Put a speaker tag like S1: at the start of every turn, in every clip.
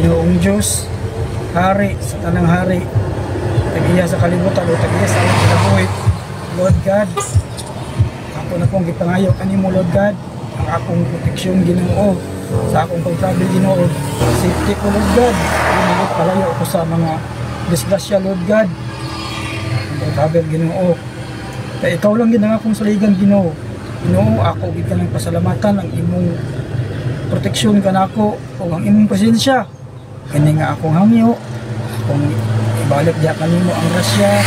S1: Ginoong Diyos, hari sa tanang hari, tagiya sa kalibutan o tagiya sa among kinabuhi. Lord God, ako na pong gipangayo kanimo Lord God, ang akong proteksyon Ginoo sa akong pag-travel Ginoo, safety ko Lord God, ginamit palayo ako sa mga disgrasya Lord God, ang pag-travel Ginoo. Kaya ikaw lang gid ang akong saligan Ginoo. Ginoo, ako gid kanang pasalamatan ang imong proteksyon kanako o ang imong presensya. Kani nga akong hangyo, kung ibalik diha kanimo ang grasya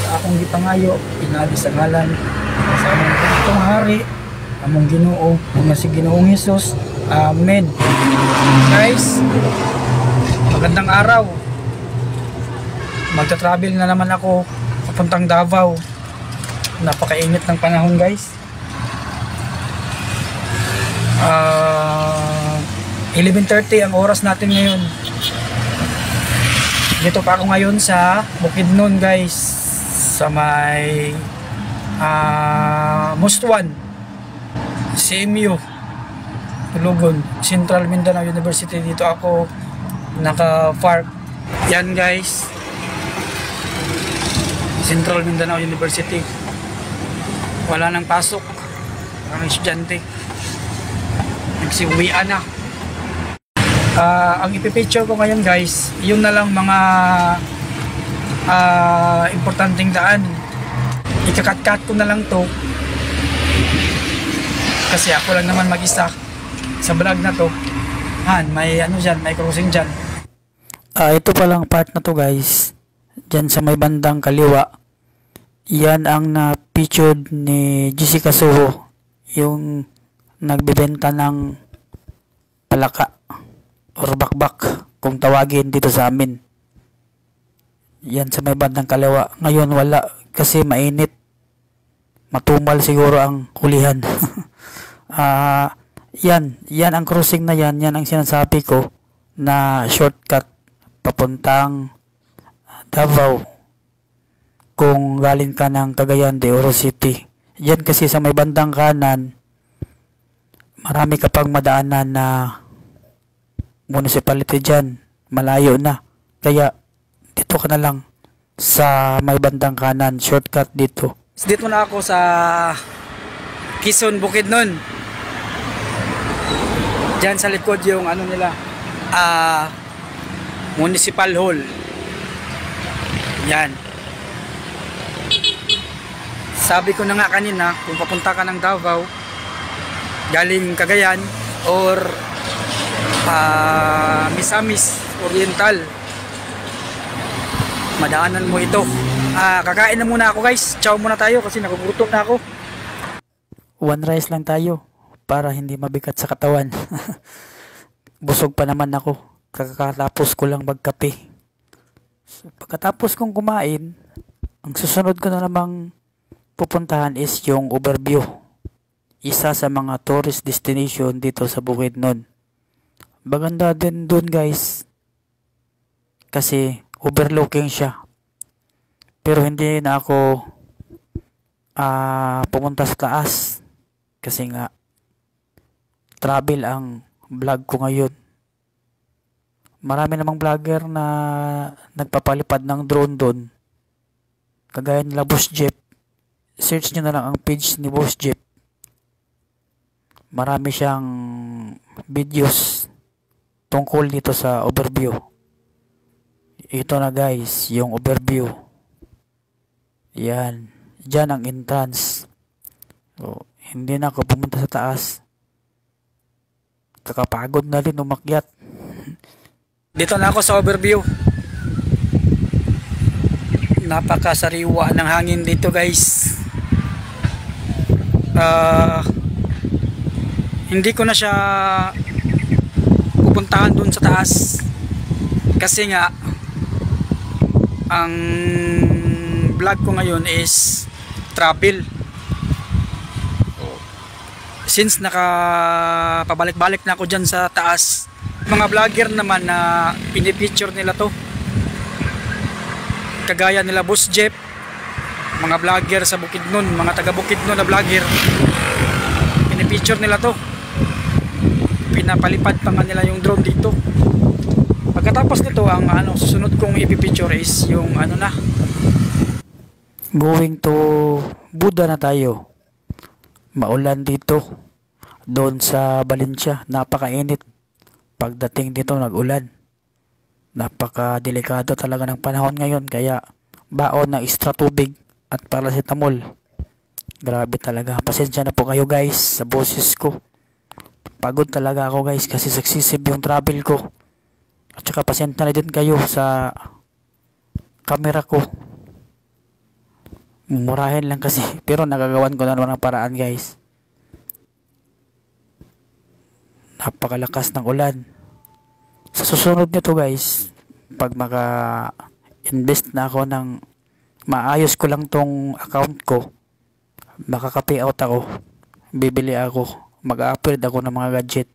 S1: sa akong gipangayo, pinaagi sa ngalan sa among Kristong hari, among Ginoo, nga si Ginoong Hesus. Amen. Guys, magandang araw. Magta-travel na naman ako papuntang Davao. Napakainit ng panahon guys. 11:30 ang oras natin ngayon. Dito pa ako ngayon sa Bukidnon guys, sa may Mustuan, CMU, Tulugon, Central Mindanao University. Dito ako naka-park. Yan guys, Central Mindanao University. Wala nang pasok ang estudyante, nagsiuwian na. Ang ipipicture ko ngayon guys, yun na lang mga importanteng daan. Ikakat-cut ko na lang to kasi ako lang naman mag-isa sa vlog na to. May ano dyan, may crossing dyan. Ito palang part na to guys, dyan sa may bandang kaliwa. Yan ang na-featured ni Jessica Soho, yung nagbebenta ng palaka or bakbak kung tawagin dito sa amin. Yan sa may bandang kaliwa. Ngayon wala kasi mainit, matumal siguro ang hulihan. Yan ang crossing na yan ang sinasabi ko na shortcut papuntang Davao kung galing ka ng Cagayan de Oro City. Yan kasi sa may bandang kanan, marami ka pang madaanan na municipality dyan, malayo na. Kaya dito ka na lang sa may bandang kanan, shortcut dito. Dito na ako sa Quezon, Bukidnon. Dyan sa likod yung ano nila, Municipal Hall. Yan. Sabi ko na nga kanina, kung papunta ka ng Davao galing Cagayan or Misamis Oriental, madaanan mo ito. Kakain na muna ako guys. Ciao muna tayo kasi nagugutom na ako. One rice lang tayo para hindi mabigat sa katawan. Busog pa naman ako. Kakatapos ko lang magkape. Pagkatapos kong kumain, ang susunod ko na namang pupuntahan is yung Overview, isa sa mga tourist destination dito sa Bukidnon. Maganda din dun guys kasi overlooking siya, pero hindi na ako pumunta sa taas kasi nga travel ang vlog ko ngayon. Marami namang vlogger na nagpapalipad ng drone doon, kagaya nila Boss Jeff. Search nyo na lang ang page ni Boss Jeff. Marami siyang videos tungkol dito sa Overview. Ito na guys, yung Overview. Yan. Diyan ang entrance. So, hindi na ako pumunta sa taas. Kakapagod na rin umakyat. Dito na ako sa Overview. Napakasariwa ng hangin dito guys. Hindi ko na siya pupuntahan dun sa taas kasi nga ang vlog ko ngayon is travel. Since nakapabalik-balik na ako dyan sa taas, mga vlogger naman na pinipicture nila to, kagaya nila Boss Jeff, mga vlogger sa Bukidnon, mga taga Bukidnon na vlogger, pinipicture nila to, pinapalipad pa nga nila yung drone dito. Pagkatapos nito, ang susunod kong ipipicture is yung going to Buda na tayo. Maulan dito. Doon sa Valencia, napakainit. Pagdating dito, nag-ulan. Napaka-delikado talaga ng panahon ngayon. Kaya, baon ng extra tubig at paracetamol. Grabe talaga. Pasensya na po kayo guys sa boses ko. Pagod talaga ako guys kasi successive yung travel ko. At saka pasensya na din kayo sa camera ko. Murahin lang kasi. Pero nagagawan ko na naman ang paraan guys. Napakalakas ng ulan. Sa susunod nito guys, pag maka-invest na ako ng maayos ko lang tong account ko, makaka-pay out ako, bibili ako, mag-upgrade ako ng mga gadget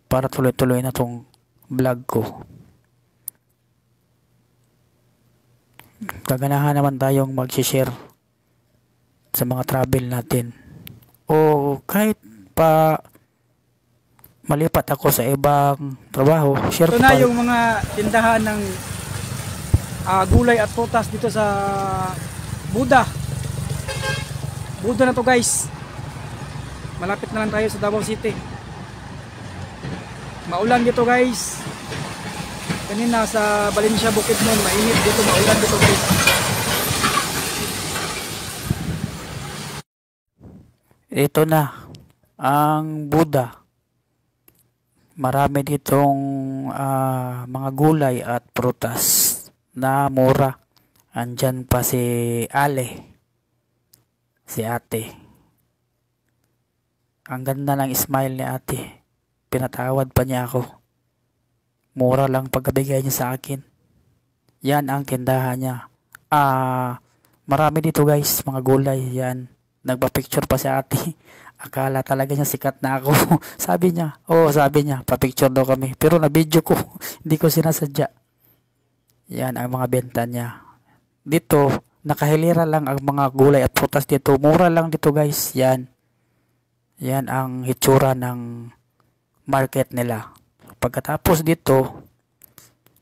S1: para tuloy-tuloy na tong vlog ko. Gaganahan naman tayong mag-share sa mga travel natin. O kahit pa malipat ako sa ibang trabaho, share
S2: Ito
S1: ko
S2: na
S1: pa.
S2: yung mga tindahan ng gulay at prutas dito sa Buda. Buda na to guys. Malapit na lang tayo sa Davao City. Maulan dito guys. Kanina sa Valencia, Bukidnon, mainit dito, maulan dito guys.
S1: Ito na ang Buda. Marami ditong mga gulay at prutas na mura. Andyan pa si Ale, si ate. Ang ganda ng smile ni ate. Pinatawad pa niya ako. Mura lang pagkabigay niya sa akin. Yan ang tindahan niya. Marami dito guys, mga gulay. Yan. Nagpa-picture pa si ate. Akala talaga niya sikat na ako. Sabi niya, pa-picture daw kami. Pero na-video ko. Hindi ko sinasadya. Yan ang mga benta niya. Dito, nakahilera lang ang mga gulay at prutas dito. Mura lang dito guys. Yan. Yan ang hitsura ng market nila. Pagkatapos dito,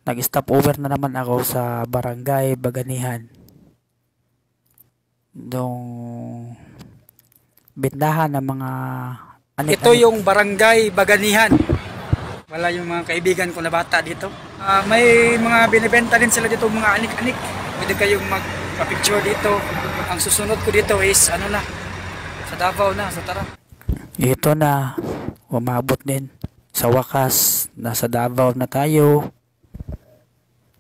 S1: nag-stop over na naman ako sa Barangay Baganihan. Dong bindahan ng mga
S2: Ito yung Barangay Baganihan. Wala yung mga kaibigan ko na bata dito. May mga binibenta din sila dito, mga anik-anik. Pwede kayong magpa-picture dito. Ang susunod ko dito is sa Davao na, sa Tara.
S1: Ito na, umabot din. Sa wakas, nasa Davao na tayo.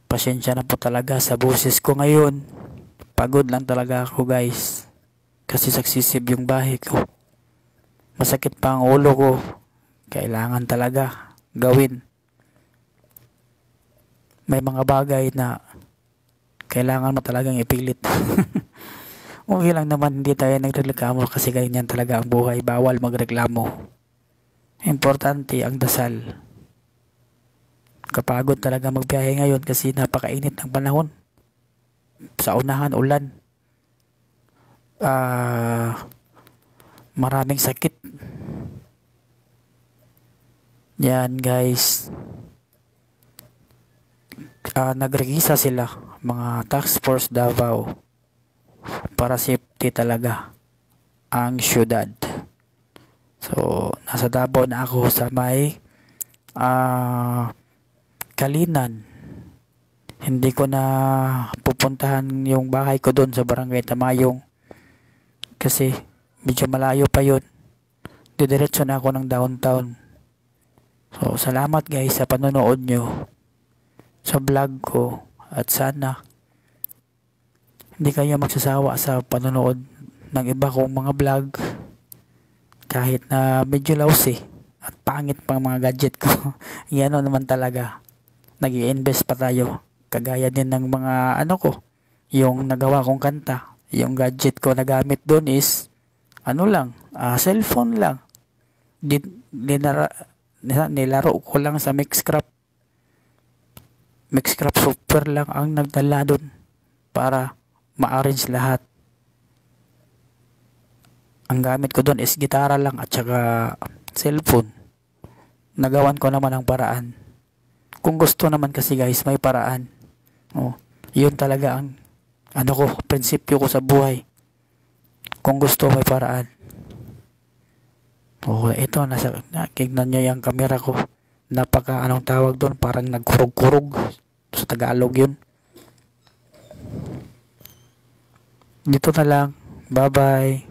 S1: Pasensya na po talaga sa boses ko ngayon. Pagod lang talaga ako guys. Kasi saksisib yung bahay ko. Masakit pa ang ulo ko. Kailangan talaga gawin. May mga bagay na kailangan mo talagang ipilit. Okay lang naman, hindi tayo nagreklamo kasi ganyan talaga ang buhay. Bawal magreklamo. Importante ang dasal. Kapagod talaga magbiyahe ngayon kasi napakainit ng panahon. Sa unahan, ulan. Maraming sakit. Yan guys. Nagregisa sila, mga task force Davao, para safety talaga ang syudad. So, nasa Davao na ako sa may Kalinan. Hindi ko na pupuntahan yung bahay ko doon sa Barangay Tamayong kasi medyo malayo pa yun. Didiretso na ako ng downtown. So, salamat guys sa panonood nyo sa vlog ko at sana hindi kayo magsasawa sa panonood ng iba kong mga vlog kahit na medyo lousy at pangit pang mga gadget ko. Yan naman talaga. Nag-i-invest pa tayo. Kagaya din ng mga yung nagawa kong kanta. Yung gadget ko na gamit doon is cellphone lang. Nilaro ko lang sa Mixcraft. Mixcraft software lang ang nagdala doon para ma-arrange lahat. Ang gamit ko doon is gitara lang at saka cellphone. Nagawan ko naman ang paraan.
S2: Kung gusto naman kasi guys, may paraan. Oh, yun talaga ang ano ko, prinsipyo ko sa buhay. Kung gusto, may paraan. Oh, ito nakikita niyo yung camera ko. Napaka anong tawag doon, parang nagkurog-kurog. Sa Tagalog yun. Dito na lang. Bye-bye.